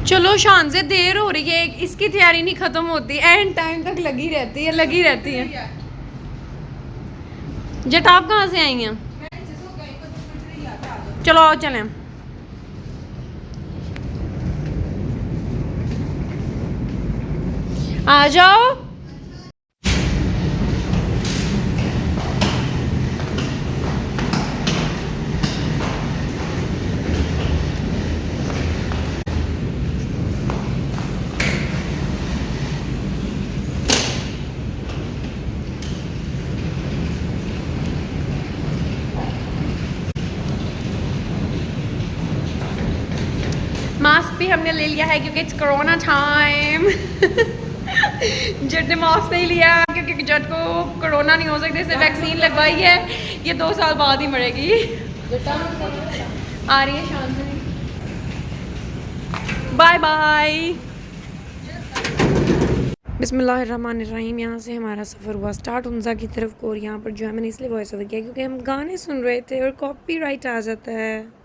चलो शान से देर हो रही है, इसकी तैयारी नहीं खत्म होती, एंड टाइम तक लगी रहती है जट आप कहाँ से आई हैं? चलो आओ चलें। आ जाओ। मास्क भी हमने ले लिया है क्योंकि इट्स कोरोना टाइम। जट ने मास्क नहीं लिया क्योंकि जट को कोरोना नहीं हो सकता, इसने वैक्सीन लगवाई है, ये 2 साल बाद ही मरेगी। आ रही है शान से। Bye bye. बिस्मिल्लाहिर्रहमानिर्रहीम। यहाँ से हमारा सफ़र हुआ स्टार्ट उनसा की तरफ को, और यहाँ पर जो है मैंने इसलिए वॉइस ओवर किया क्योंकि हम गाने सुन रहे थे और कॉपीराइट आ जाता है।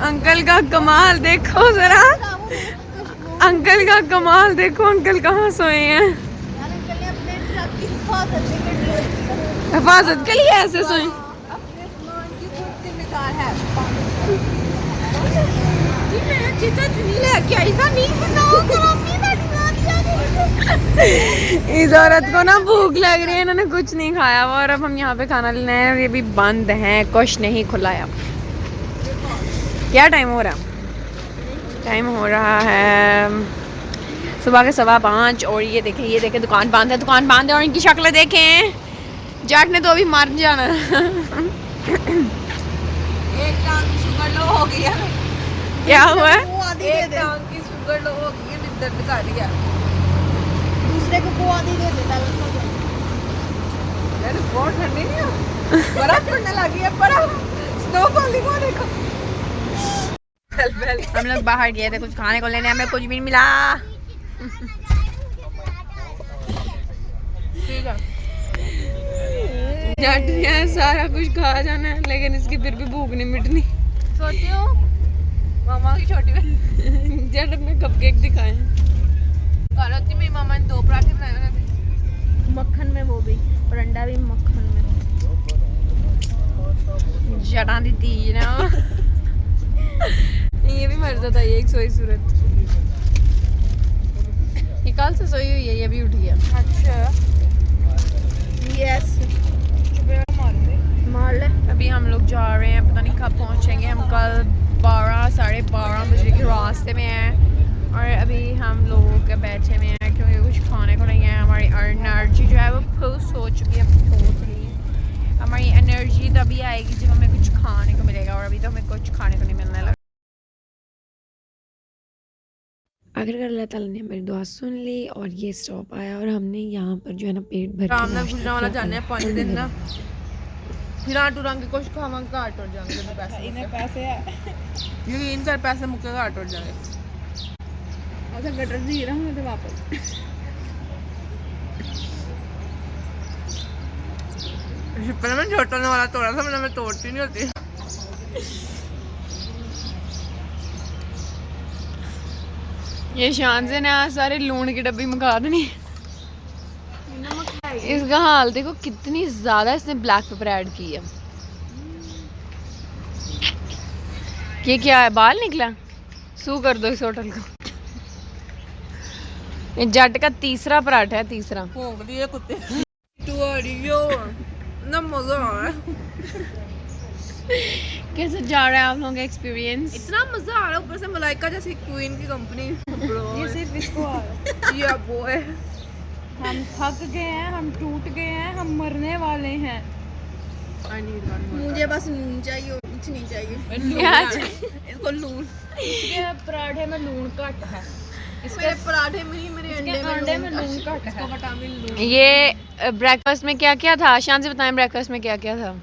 अंकल का कमाल देखो जरा, अंकल का कमाल देखो, अंकल कहाँ सोए हैं? हिफाजत के लिए ऐसे सोए। इस औरत को ना भूख लग रही है, इन्होंने कुछ नहीं खाया हुआ, और अब हम यहाँ पे खाना लेने आए, ये भी बंद है, कुछ नहीं खुलाया। क्या टाइम हो रहा? टाइम हो रहा है सुबह के 5:15, और ये देखें दुकान बंद है, दुकान बंद है, और इनकी शक्ल देखें, जट ने तो अभी मर जाना। एक टांग की शुगर लो हो गई है। क्या हुआ है? एक टांग की शुगर लो हो गई है, दर्द कर रही है। दूसरे को आधी दे देता है। यार बहुत ठंडी नहीं है, बर्फ पड़ने लगी है, बर्फ स्नोफॉल दिखो देखो। हम लोग बाहर गए थे कुछ खाने को लेने, हमें कुछ भी नहीं मिला। जट ने सारा कुछ खा जाना है, लेकिन इसकी फिर भी भूख नहीं मिटनी। सोती हूँ मामा की छोटी बहन। जट ने कपकेक दिखाए हैं। कल होती मेरी मामा ने 2 पराठे बनाए थे, मक्खन में, वो भी और अंडा भी मक्खन में। जटा दी तीज ना। ये भी मर जाता है, एक सोई सूरत। ये कल से सोई हुई है, ये भी उठी है। अच्छा यस, मार ले। अभी हम लोग जा रहे हैं, पता नहीं कब पहुंचेंगे। हम कल 12-12:30 बजे के रास्ते में हैं, और अभी हम लोग बैठे हुए हैं क्योंकि कुछ खाने को नहीं है। हमारी एनर्जी जो है वो फुल हो चुकी है टोटली। हमारी एनर्जी तभी आएगी जब हमें कुछ खाने को मिलेगा, और अभी तो हमें कुछ खाने को नहीं मिलने लगा। आखिरकार अल्लाह ताला ने हमारी दुआ सुन ली और ये स्टॉप आया, और हमने यहाँ पर जो है ना पेट भर राम ने गुजरा वाला जाने 5 दिन ना, फिर आटू रंग कुछ खावांगे, घाट और जाएंगे। पैसे इन्हें पैसे है, यकीन कर, पैसे मुक्के घाट और जाएंगे। अच्छा गटर जी रहा हूं तो वापस पहले मैं छोड़ने वाला तोड़ा था, मैं तोड़ती नहीं होती। ये शान से ने आज सारे लून की डब्बी मंगा देनी। इसका हाल देखो, कितनी ज्यादा इसने ब्लैक पेपर ऐड की है। ये क्या है, बाल निकला? सू कर दो इस होटल को। ये जट का तीसरा पराठा है, तीसरा। भौंक दिए कुत्ते ना, मजा आ रहा है। कैसे जा रहा है आप लोगों का एक्सपीरियंस? इतना मजा आ रहा है, ऊपर से मलाइका जैसी क्वीन की कंपनी। ये सिर्फ इसको आ रहा है। या बॉय, हम थक गए हैं, हम टूट गए हैं, हम मरने वाले हैं। मुझे बस लून चाहिए और कुछ नहीं चाहिए। क्या इसको लून, इसके पराठे में लून घट है, मेरे पराठे में ही, मेरे अंडे में लून घट है। विटामिन लून। ये ब्रेकफास्ट में क्या क्या था? शान से बताएं, ब्रेकफास्ट में क्या क्या था?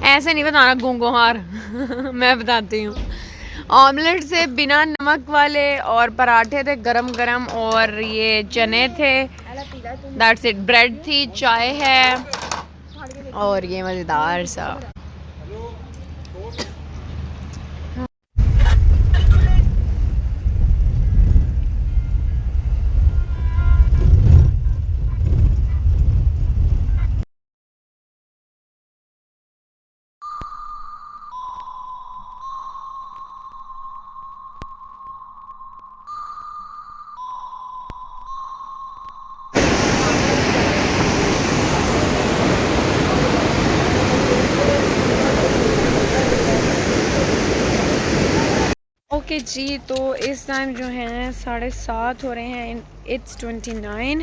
ऐसे नहीं बताना गूंगोहार। मैं बताती हूँ। ऑमलेट से बिना नमक वाले, और पराठे थे गरम गरम, और ये चने थे, दैट्स इट। ब्रेड थी, चाय है, और ये मज़ेदार सा ओके जी। तो इस टाइम जो है 7:30 हो रहे हैं। इट्स 29।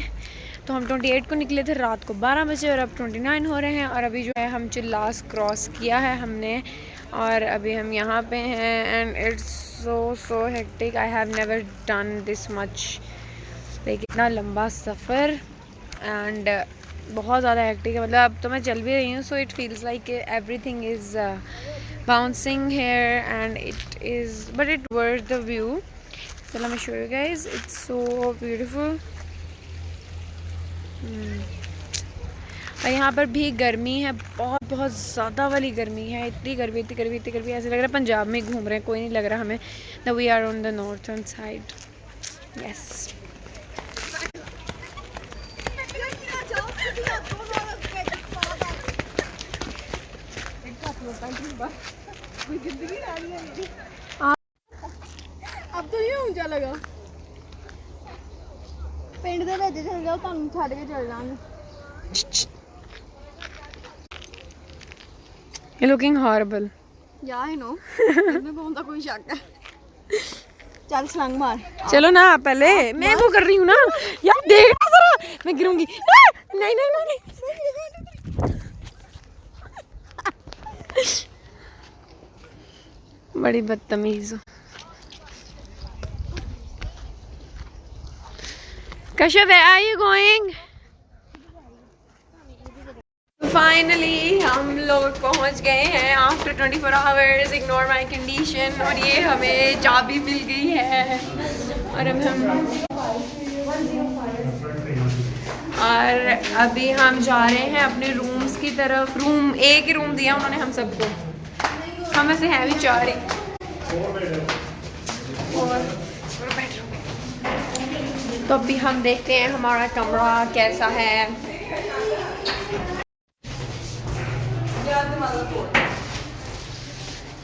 तो हम 28 को निकले थे रात को 12 बजे और अब 29 हो रहे हैं। और अभी जो है हम चिल्लास क्रॉस किया है हमने और अभी हम यहाँ पे हैं and it's so hectic. I have never done this much, like इतना लंबा सफ़र एंड बहुत ज़्यादा हेक्टिक है। मतलब अब तो मैं चल भी रही हूँ, so it feels like everything is bouncing here and it is, but it worth the view. So let me show you guys, it's so beautiful. और यहाँ पर भी गर्मी है, बहुत बहुत ज़्यादा वाली गर्मी है। इतनी गर्मी ऐसे लग रहा है पंजाब में घूम रहे हैं, कोई नहीं लग रहा हमें। Now we are on the northern side. Yes. अब तो ये ऊंचा लगा पिंड दे ਵਿੱਚ चल जाओ ਤੁਹਾਨੂੰ ਛੱਡ ਕੇ ਚਲ ਜਾਵਾਂਗੇ। You're looking horrible. या आई नो इसमें कौन सा कोई शक है। चल छलांग मार। चलो ना, पहले मैं वो कर रही हूँ ना यार, देखना जरा, मैं गिरूंगी। नहीं नहीं नहीं, नहीं। बड़ी बदतमीज। Kashyap, where are you going? Finally हम लोग पहुंच गए हैं after 24 hours. Ignore my condition. और ये हमें चाबी मिल गई है और अभी हम जा रहे हैं अपने रूम्स की तरफ। एक ही रूम दिया उन्होंने हम सबको, हम ऐसे हैं भी 4 ही। और तो अभी हम देखते हैं हमारा कमरा कैसा है।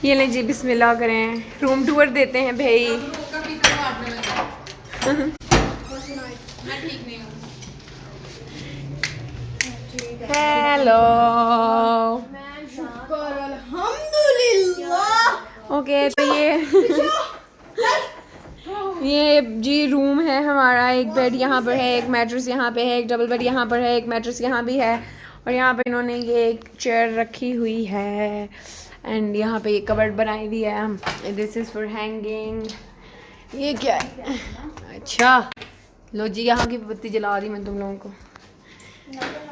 ये ले जी, बिस्मिल्लाह करें, रूम टूर देते हैं भाई। Hello, okay. तो ये जी रूम है हमारा। एक बेड यहाँ पर है, एक मैट्रेस यहाँ पे है, एक डबल बेड यहाँ पर है, एक मैट्रेस यहाँ भी है और यहाँ पे इन्होंने ये एक चेयर रखी हुई है एंड यहाँ पे ये कबर्ड बनाई हुई है। This is for hanging. ये क्या है? अच्छा लो जी, यहाँ की बत्ती जला दी मैं तुम लोगों को।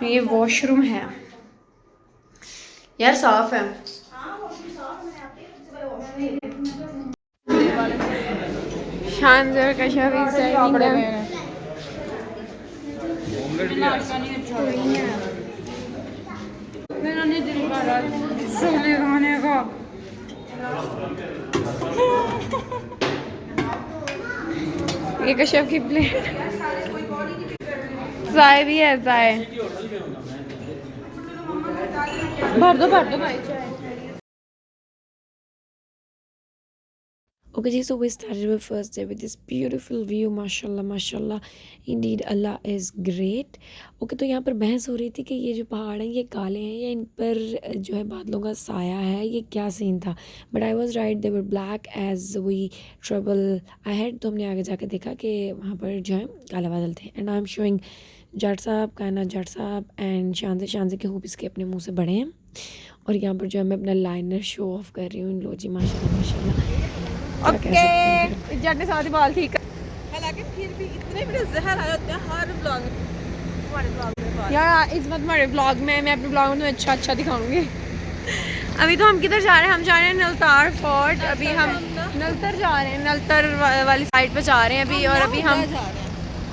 ये वॉशरूम है यार, साफ है। शानदार कश्यप इज सर्विंग देम। मेरा नहीं दिल कर रहा सोने खाने का। ये कश्यप की प्लेट। चाय भी है, चाय भर दो भाई चाय। Okay, so we started with first day with this beautiful view. माशाल्लाह माशाल्लाह, indeed Allah is great. Okay, तो यहाँ पर बहस हो रही थी कि ये जो पहाड़ हैं ये काले हैं या इन पर जो है बादलों का साया है, ये क्या सीन था। But I was right, they were black as we travel ahead. तो हमने आगे जाके देखा कि वहाँ पर जो है काले बादल थे। एंड आई एम शोइंग जट साहब, कायनात जट साहब एंड शानसे के खूब इसके अपने मुँह से बड़े हैं। और यहाँ पर जो है मैं अपना लाइनर शो ऑफ कर रही हूँ। लो जी माशाल्लाह माशाल्लाह। ओके, जट ने साथ बाल ठीक। हालांकि फिर भी इतने बड़े जहर आए होते हैं हर ब्लॉग में। हमारे ब्लॉग में यार इस बात हमारे ब्लॉग में, मैं अपने ब्लॉग में तुम्हें अच्छा दिखाऊंगी। अभी तो हम किधर जा रहे हैं? हम जा रहे हैं नलतार फोर्ट। अभी हम नलतर जा रहे हैं, नलतर वाली साइड पे जा रहे हैं अभी। और अभी हम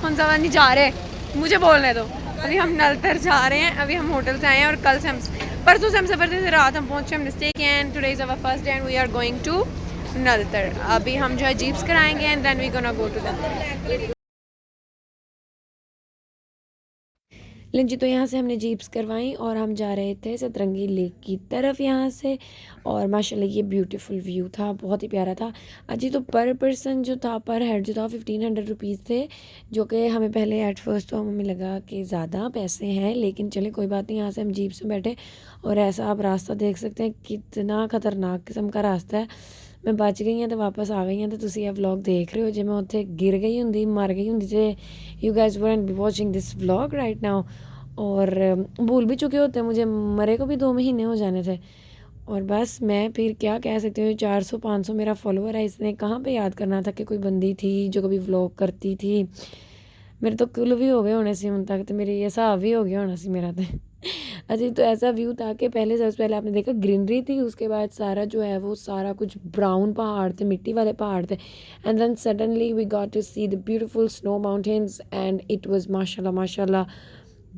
हंसावा नहीं जा रहे, मुझे बोलने दो। अभी हम नलतर जा रहे हैं। अभी हम होटल से आए हैं और कल से हम परसों से हम सफ़र थे, रात हम पहुँचे, हमने स्टे किया and today is our first day and we are going to Naltar. अभी हम जो है जीप्स कराएंगे and then we gonna go to the G. तो यहाँ से हमने जीप्स करवाई और हम जा रहे थे सतरंगी लेक की तरफ यहाँ से। और माशाल्लाह ये ब्यूटीफुल व्यू था, बहुत ही प्यारा था। अजी तो पर पर्सन जो था, पर हेड जो था 1500 रुपीज़ थे, जो कि हमें पहले एट फर्स्ट तो हमें लगा कि ज़्यादा पैसे हैं, लेकिन चले कोई बात नहीं। यहाँ से हम जीप्स में बैठे और ऐसा आप रास्ता देख सकते हैं, कितना ख़तरनाक किस्म का रास्ता है। मैं बच गई हाँ तो वापस आ गई हाँ। तो तुसी ਇਹ व्लॉग देख रहे हो, जे मैं उत्थे गिर गई हुंदी, मर गई हुंदी, जे you guys wouldn't be watching this vlog right now. और भूल भी चुके होते, मुझे मरे को भी 2 महीने हो जाने थे। और बस मैं फिर क्या कह सकती हूँ, 400-500 मेरा फॉलोअर है, इसने कहाँ पे याद करना था कि कोई बंदी थी जो कभी व्लॉग करती थी। मेरे तो कुल भी हो गए होने से उन तक, तो मेरी ये हिसाब भी हो गया होना सी मेरा तो। अच्छा तो ऐसा व्यू था कि पहले सबसे पहले आपने देखा ग्रीनरी थी, उसके बाद सारा जो है वो सारा कुछ ब्राउन पहाड़ थे, मिट्टी वाले पहाड़ थे। And then suddenly we got to see the beautiful snow mountains and it was माशाल्लाह माशाल्लाह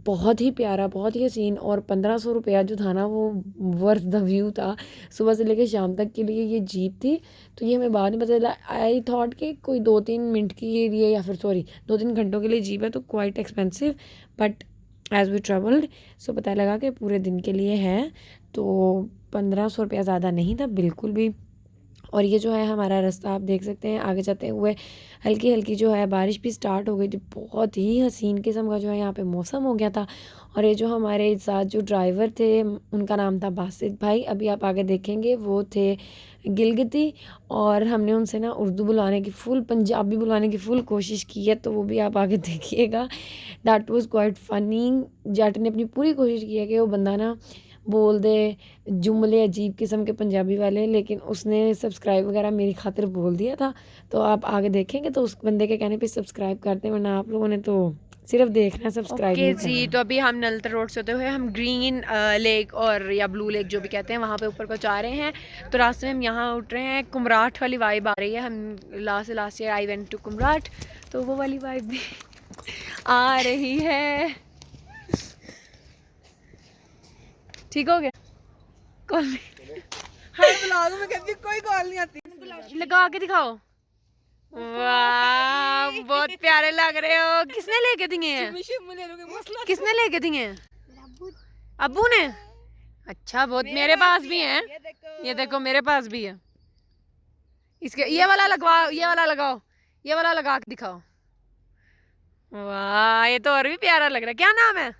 बहुत ही प्यारा, बहुत ही हसीन। और 1500 रुपया जो था ना वो वर्थ द व्यू था। सुबह से लेकर शाम तक के लिए ये जीप थी, तो ये हमें बाद में पता चला। आई थॉट कि कोई 2-3 मिनट के लिए या फिर 2-3 घंटों के लिए जीप है, तो quite expensive. But as we travelled so पता लगा कि पूरे दिन के लिए है, तो 1500 रुपया ज़्यादा नहीं था बिल्कुल भी। और ये जो है हमारा रास्ता आप देख सकते हैं, आगे जाते हुए हल्की हल्की जो है बारिश भी स्टार्ट हो गई थी। बहुत ही हसीन किस्म का जो है यहाँ पे मौसम हो गया था। और ये जो हमारे साथ जो ड्राइवर थे उनका नाम था बासित भाई, अभी आप आगे देखेंगे, वो थे गिलगिती। और हमने उनसे ना उर्दू बुलाने की फुल, पंजाबी बुलाने की फुल कोशिश की है, तो वो भी आप आगे देखिएगा। That was quite funny. जट ने अपनी पूरी कोशिश की है कि वो बंदा ना बोल दे जुमले अजीब किस्म के पंजाबी वाले, लेकिन उसने सब्सक्राइब वगैरह मेरी खातिर बोल दिया था। तो आप आगे देखेंगे तो उस बंदे के कहने पे सब्सक्राइब करते हैं, वरना आप लोगों ने तो सिर्फ देखना, सब्सक्राइब नहीं करना। जी तो अभी हम नलतर रोड से होते हुए हम ग्रीन लेक और या ब्लू लेक जो भी कहते हैं वहाँ पे ऊपर को जा रहे हैं। तो रास्ते में हम यहाँ उठ रहे हैं, कुमराट वाली वाइब आ रही है। हम last year I went to Kumrat, तो वो वाली वाइब भी आ रही है। ठीक हो गया कॉल हर व्लॉग में कहती कोई कॉल नहीं आती, लगा के दिखाओ। वाह बहुत प्यारे लग रहे हो। किसने लेके दिए हैं? किसने लेके दिए हैं? अब्बू ने। अच्छा बहुत, मेरे पास भी हैं, ये देखो मेरे पास भी है। इसके ये वाला लगवाओ, ये वाला लगाओ, ये वाला लगा के दिखाओ। वाह ये तो और भी प्यारा लग रहा है। क्या नाम है?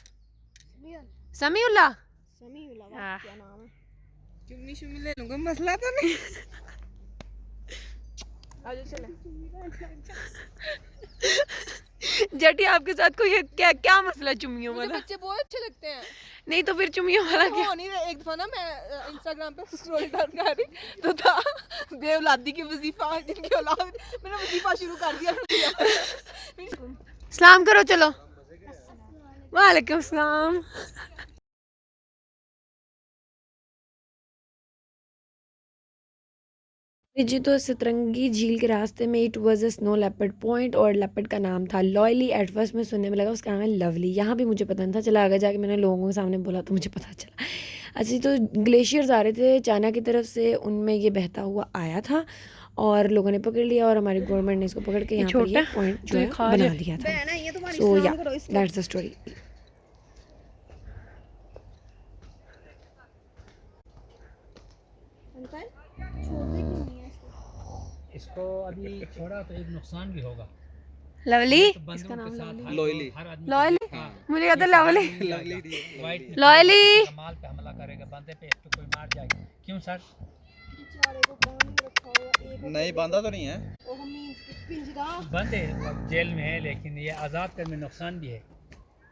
समीउल्लाह। क्या नाम है? चुम्मी शुम्मी ले लूंगा, मसला तो नहीं। आजो चले। जटी आपके साथ कोई क्या क्या मसला चुम्मियों वाला? बच्चे बहुत अच्छे लगते हैं। नहीं तो फिर चुम्मियों वाला क्या? नहीं, एक दफा ना मैं इंस्टाग्राम पे स्टोरी डाल कर रही तो था बेऔलादी की वजीफा, जिनकी औलाद, मैंने वजीफा शुरू कर दिया। सलाम करो चलो। वालेकुम सलाम। जी तो सतरंगी झील के रास्ते में it was a snow leopard point, और लेपर्ड का नाम था लॉयली। एट फर्स्ट में सुनने में लगा उसका नाम है लवली, यहाँ भी मुझे पता नहीं था। चला आगे जाके मैंने लोगों के सामने बोला तो मुझे पता चला। अच्छा तो ग्लेशियर्स आ रहे थे चाइना की तरफ से, उनमें ये बहता हुआ आया था और लोगों ने पकड़ लिया, और हमारी गवर्नमेंट ने इसको पकड़ के यहाँ पर ये पॉइंट जो है बना दिया था। सो या दैट्स द स्टोरी। इसको अभी छोड़ा तो एक नुकसान भी होगा। लवली, इसका नाम लॉयली। लॉयली, मुझे कहते लवली। लॉयली कमाल पे हमला करेगा, बंदे पे इसको कोई मार जाएगा। क्यों सर? नहीं बांधा तो नहीं है, बंदे जेल में है, लेकिन ये आज़ाद करने में नुकसान भी है।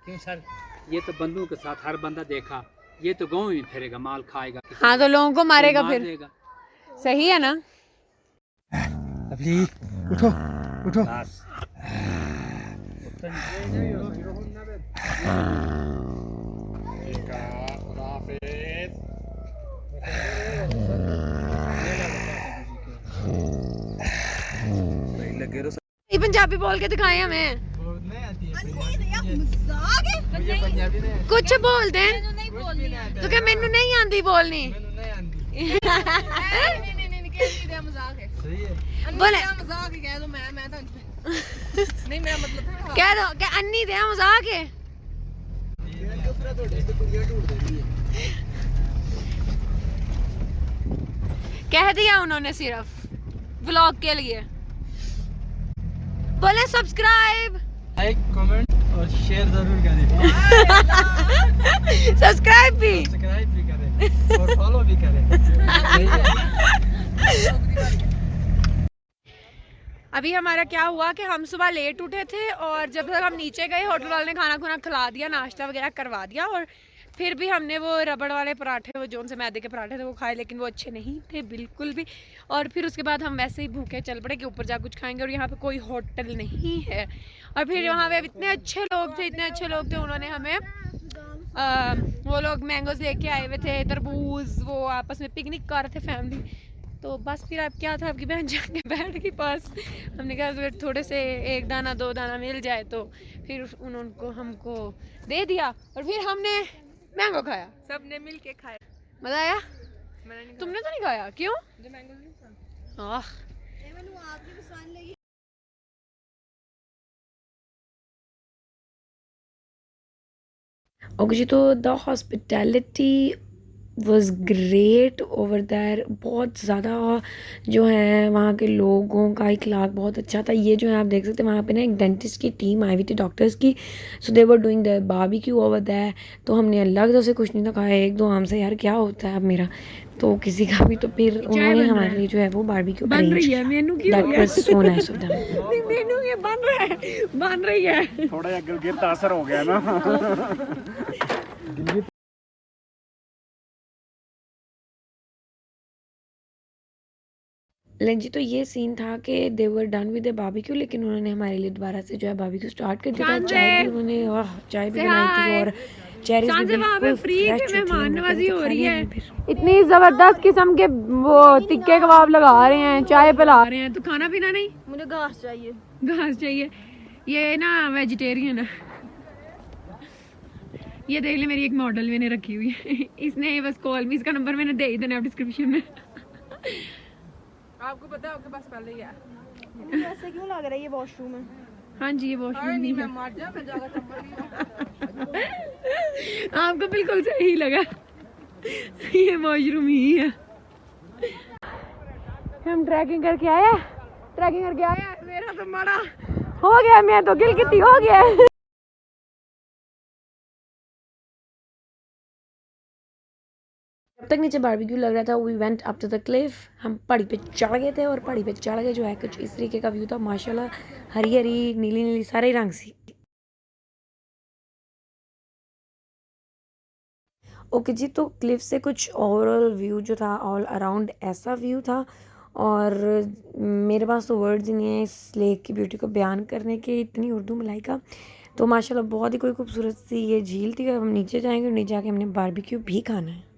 क्यों सर? ये तो बंदूक के साथ हर बंदा देखा, ये तो गाँव में फिरेगा, माल खाएगा। हाँ तो लोगों को मारेगा फिर, सही है ना? अभी उठो उठो। पंजाबी बोल के दिखाए हमें। कुछ बोल दे तो क्या मैनू नहीं आंदी बोलनी नहीं कहती दे मजाक है सही है बोले मजाक ही कह दो मैं तो नहीं मेरा मतलब था कह दो कि अन्नी दे मजाक है कह दिया उन्होंने सिर्फ व्लॉग के लिए बोले सब्सक्राइब लाइक कमेंट और शेयर जरूर करें सब्सक्राइब भी सब्सक्राइब भी करें और फॉलो भी करें सही है अभी हमारा क्या हुआ कि हम सुबह लेट उठे थे और जब तक हम नीचे गए होटल वाले ने खाना खुना खिला दिया नाश्ता वगैरह करवा दिया और फिर भी हमने वो रबड़ वाले पराठे वो जोन से मैदे के पराठे थे वो खाए लेकिन वो अच्छे नहीं थे बिल्कुल भी और फिर उसके बाद हम वैसे ही भूखे चल पड़े कि ऊपर जा कुछ खाएंगे और यहाँ पे कोई होटल नहीं है और फिर वहाँ पे इतने अच्छे लोग थे उन्होंने हमें वो लोग मैंगोज लेके आए हुए थे तरबूज वो आपस में पिकनिक कर रहे थे फैमिली तो बस फिर अब क्या था आपकी बहन जाके बैठ गई पास हमने कहा फिर थोड़े से 1 दाना 2 दाना मिल जाए तो फिर उनको हमको दे दिया और फिर हमने मैंगो खाया सबने मिलके खाया मजा आया मैंने नहीं तुमने तो नहीं खाया क्यों जो मैंगो नहीं पसंद आह मैंने आपकी पसंद लगी ओके जी तो the hospitality was great over there बहुत ज़्यादा जो है वहाँ के लोगों का इखलाक बहुत अच्छा था ये जो है आप देख सकते हैं वहाँ पे ना एक डेंटिस्ट की टीम आई हुई थी डॉक्टर्स की so they were doing the barbecue over there तो हमने अल्लाह की तरफ से कुछ नहीं था खाया 1-2 आम से यार क्या होता है अब मेरा तो किसी का भी तो फिर उन्होंने हमारे लिए जो है वो बारबेक्यू अरेंज किया that was so nice of them मेनू ये बन रही है थोड़ा सा गिरता असर हो गया ना लेकिन जी तो ये सीन था कि they were done with the barbecue लेकिन उन्होंने हमारे लिए दोबारा से जो है बारबेक्यू स्टार्ट कर दिया था चाय भी उन्होंने चाय भी बनाई थी और चेरीज भी बिल्कुल फ्रेश मेहमान नवाजी हो रही है इतनी जबरदस्त किस्म के वो तिक्के कबाब लगा रहे हैं चाय पिला रहे हैं तो खाना पीना नहीं मुझे घास चाहिए ये ना वेजिटेरियन है ये देख ले मेरी एक मॉडल मैंने रखी हुई है इसने बस कॉल मी इसका नंबर मैंने दे ही देना डिस्क्रिप्शन में आपको पता है आपके पास पहले ही है ऐसे क्यों लग रहा है ये वॉशरूम है हाँ जी ये वॉशरूम नहीं है मर जा मैं जाकर चंबल आपको बिल्कुल सही लगा ये वॉशरूम ही है हम ट्रैकिंग करके आए मेरा तो बड़ा हो गया मैं तो गिलगिती हो गया जब तक नीचे बारबेक्यू लग रहा था we went up to the cliff हम पहाड़ी पे चढ़ गए थे और पहाड़ी पे चढ़ गए जो है कुछ इस तरीके का व्यू था माशाल्लाह हरी हरी नीली नीली सारे रंग सी ओके जी तो क्लिफ से कुछ ओवरऑल व्यू जो था ऑल अराउंड ऐसा व्यू था और मेरे पास तो वर्ड्स ही नहीं है इस लेक की ब्यूटी को बयान करने के इतनी उर्दू मलाइका तो माशाल्लाह बहुत ही कोई खूबसूरत सी ये झील थी अब हम नीचे जाएंगे और नीचे जाके हमने बारबेक्यू भी खाना है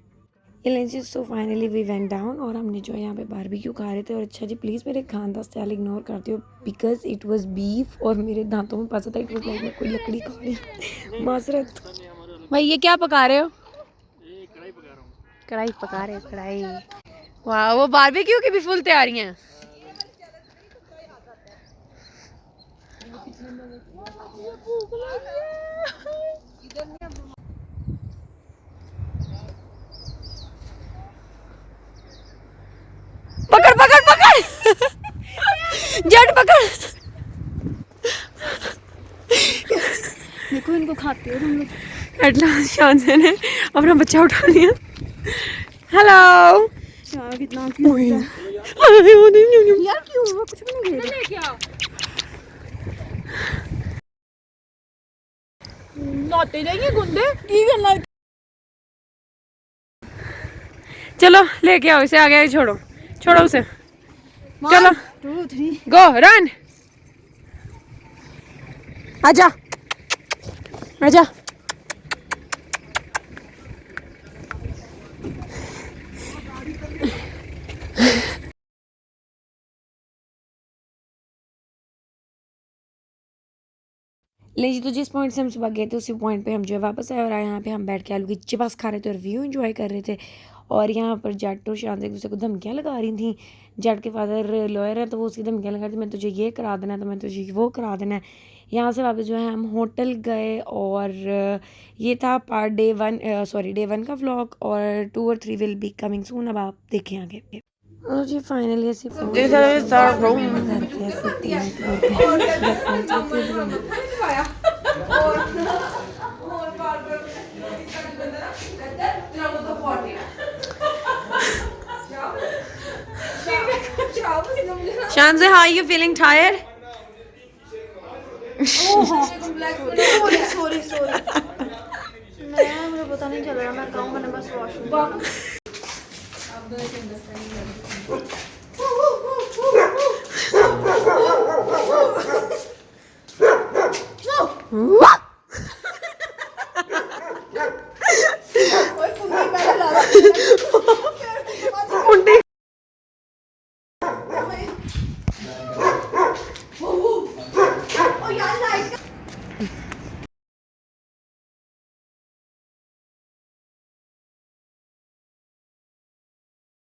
ये लेंजी so finally we went down और हमने जो है यहाँ पे बारबेक्यू खा रहे थे और अच्छा जी प्लीज़ मेरे खानदान स्टाइल इग्नोर कर दियो बिकॉज इट वाज बीफ और मेरे दांतों में फंसा था इट वाज लाइक मैं कोई लकड़ी खा रही माजरत भाई ये क्या पका रहे हो कढ़ाई पका रहे हो कढ़ाई वाह वो बारबेक्यू की भी फुल तैयारियां हैं पकड़ पकड़ पकड़ जट पकड़ देखो इनको खाते हो तुम लोग एटलास शान से ने अपना बच्चा उठा लिया हेलो यार कितना क्यूट है यार क्यों वो कुछ भी नहीं दे रहे क्या नहाते जाइए गुंडे की करना चलो लेके आओ इसे आगे छोड़ो उसे चलो 2 3 गो रन आजा ले जी तो जिस पॉइंट से हम सुबह गए थे उसी पॉइंट पे हम जो है वापस आए और यहाँ पे हम बैठ के आलू की चिप्स खा रहे थे और व्यू एंजॉय कर रहे थे और यहाँ पर जट और शान एक दूसरे को धमकियाँ लगा रही थी। जट के फादर लॉयर हैं तो वो उसकी धमकियाँ लगा रही थी, मैं तुझे ये करा देना है, तो मैं तुझे वो करा देना है। यहाँ से वापस जो है हम होटल गए और ये था पार्ट डे 1 का व्लॉग, और 2 और 3 विल बी कमिंग सून। अब आप देखें आगे। और जी फाइनली ऐसे शान से how you feeling tired? Sorry मुझे पता नहीं चल रहा मैं कहूँ, मैंने बस वॉशरूम